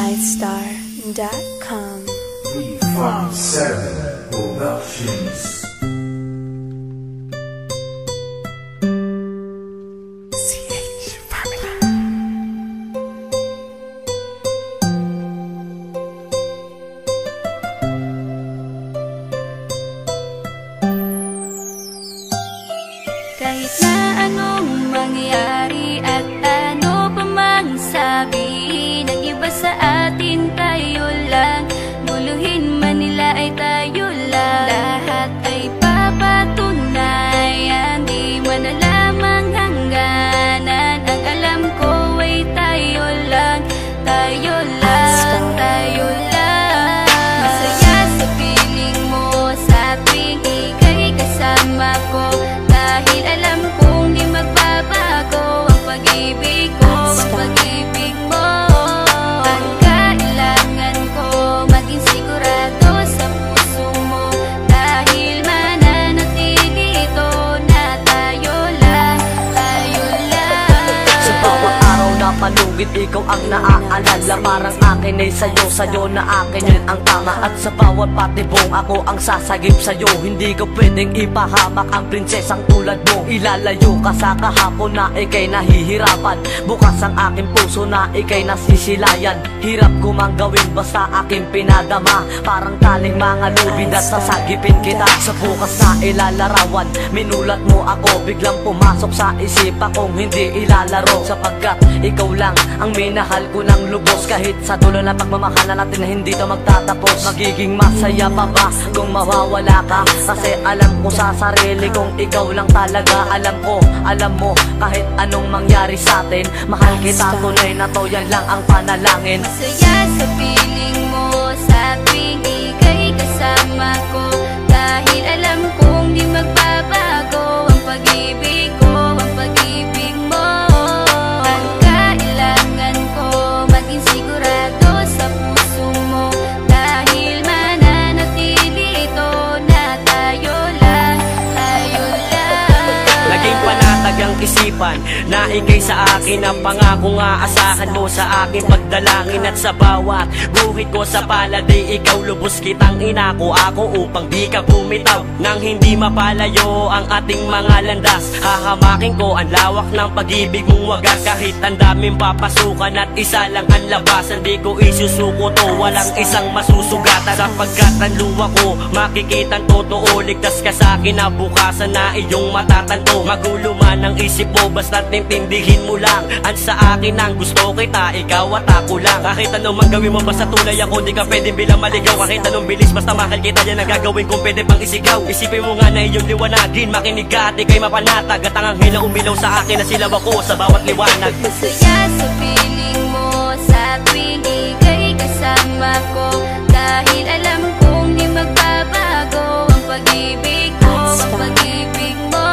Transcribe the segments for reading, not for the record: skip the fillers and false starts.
iStar.com. V57 Productions. Kahit na anong mangyari at ano pa mang sabi ng iba sa atin, tayo lang. Guluhin man nila ay tayo lang. Lahat ay papatunayan, di man alamang hangganan. Ang alam ko ay tayo lang, tayo lang, tayo lang. Masaya sa piling mo sa tuwing ika'y kasama ko, dahil alam kong di magbabago ang pag-ibig ko, ang pag-ibig mo. Ang kailangan ko maging sigurado sa puso mo, dahil mananatili ito na tayo lang, tayo lang. Sa bawat araw na palugit, ikaw ang naaalala. Parang akin ay sa'yo, sa'yo na akin yun ang tama. At sa bawat patibong, ako ang sasagip sa'yo. Hindi ko pwedeng ipahamak ang prinsesang tulad mo. Ilalayo ka sa kahapon na ika'y nahihirapan. Bukas ang aking puso na ika'y nasisilayan. Hirap ko mang gawin basta aking pinadama. Parang taling mga lubid at sasagipin kita. Sa bukas na ilalarawan, minulat mo ako. Biglang pumasok sa isipa kong hindi ilalaro. Sapagkat ikaw lang ang minahal ko ng lubos. Kahit sa dulo na pagmamahalan natin na hindi to magtatapos. Magiging masaya pa ba kung mawawala ka? Kasi alam ko sa sarili kong ikaw lang talaga. Alam ko, alam mo, kahit anong mangyari sa atin, mahal kita, tunay na to, yan lang ang panalangin. Masaya sa piling mo sa tuwing ika'y kasama ko, dahil alam kong di magbabago ang pag-ibig ko, ang pag-ibig mo. Ang kailangan ko maging sigurado sa puso mo, dahil mananatili ito na tayo lang, tayo lang. Naging panatag ang isipan na ikay sa akin ang pangako nga asahan mo sa aking pagdalangin. At sa bawat guhit ko sa palad ay ikaw lubos kitang inako ako upang di ka bumitaw. Nang hindi mapalayo ang ating mga landas, hahamakin ko ang lawak ng pag-ibig mong wagas. Kahit ang daming papasukan at isa lang ang labasan, di ko isusuko to, walang isang masusugatan. Sapagkat ang luwa ko makikitang totoo, ligtas ka sa akin na bukasan na iyong matatanto. Magulo man ang isip mo, basta't intindihin mo lang ang sa akin ang gusto kita, ikaw at ako lang. Kahit anong mang gawin mo, basta tunay ako, di ka pwedeng bilang maligaw. Kahit anong bilis, basta mahal kita, yan ang gagawin kung pwede pang isigaw. Isipin mo nga na iyong liwanagin, makinig ka at ika'y mapanatag. At ang anghel na umilaw sa akin na silaw ako sa bawat liwanag. Masaya sa piling mo sa tuwing ika'y kasama ko, dahil alam kong di magbabago ang pag-ibig ko, ang pag-ibig mo.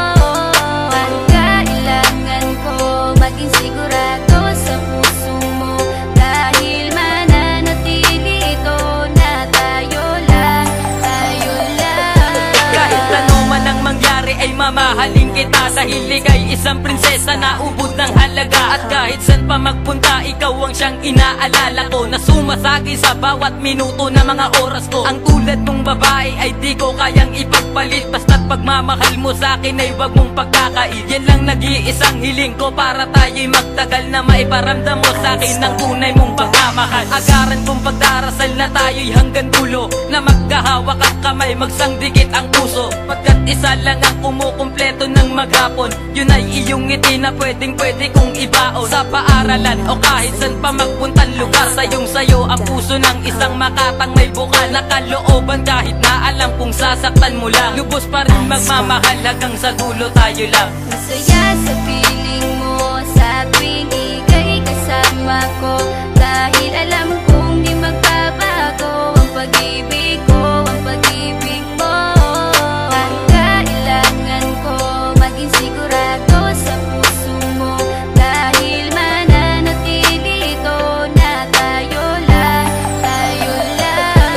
Ang kailangan ko maging sigurado sa puso mo, dahil mananatili ito na tayo lang, tayo lang. Kahit ano man ang mangyari ay mamahalin kita, dahil ika'y isang prinsesa na ubod ng halaga. At kahit saan pa magpunta, ikaw ang siyang inaalala ko, na sumasagi sa bawat minuto na mga oras ko. Ang tulad mong babae ay di ko kayang ipagpalit, basta't pagmamahal mo sa akin ay wag mong pagkakait. Yan lang nag-iisang hiling ko para tayo'y magtagal, na maiparamdam mo sa akin ang tunay mong pagmamahal. Agaran kong pagdarasal na tayo'y hanggang dulo, na magkahawak ang kamay, magsangdikit ang puso. Pagkat isa lang ang kumukumpleto ng maghapon, yun ay iyong ngiti na pwedeng pwede kong ibaon. Sa paaralan o kahit saan pa magpuntang lugar, sayong sayo ang puso ng isang makatang may bukal na kalooban. Kahit na alam kung sasaktan mo lang, lubos pa rin magmamahal hanggang sa dulo tayo lang. Masaya sa piling mo sa tuwing ika'y kasama ko, dahil alam kong di magbabago ang pag-ibig ko, ang pag-ibig mo. Ang kailangan ko maging sigurado sa puso mo, dahil mananatili ito na tayo lang, tayo lang.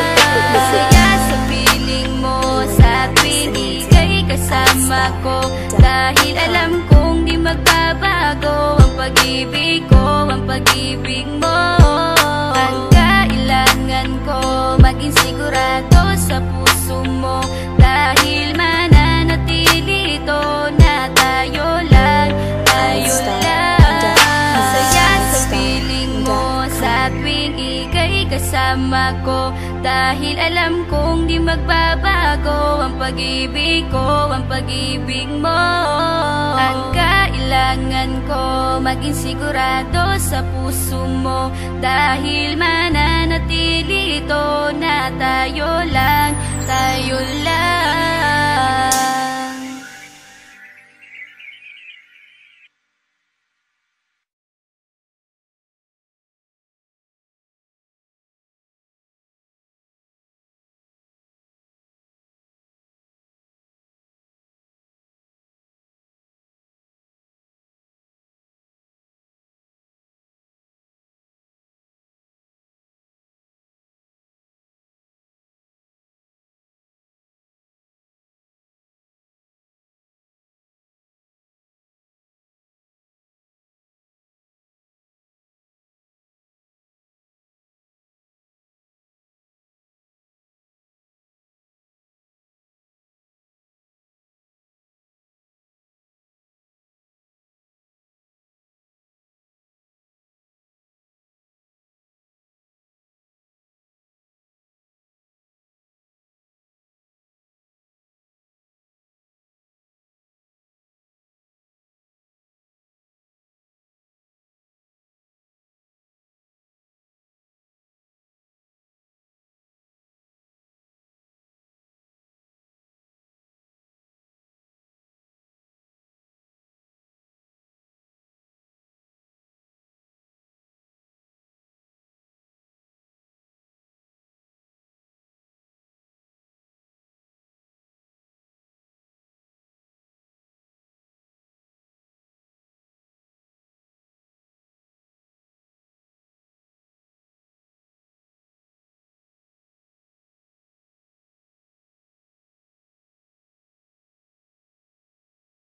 Masaya sa piling mo sa tuwing ika'y kasama ko, dahil alam kong di magbabago ang pag-ibig ko, ang pag-ibig mo. Ang tuwing ika'y kasama ko, dahil alam kong di magbabago ang pag-ibig ko, ang pag-ibig mo. Ang kailangan ko, maging sigurado sa puso mo, dahil mananatili ito na tayo lang, tayo lang.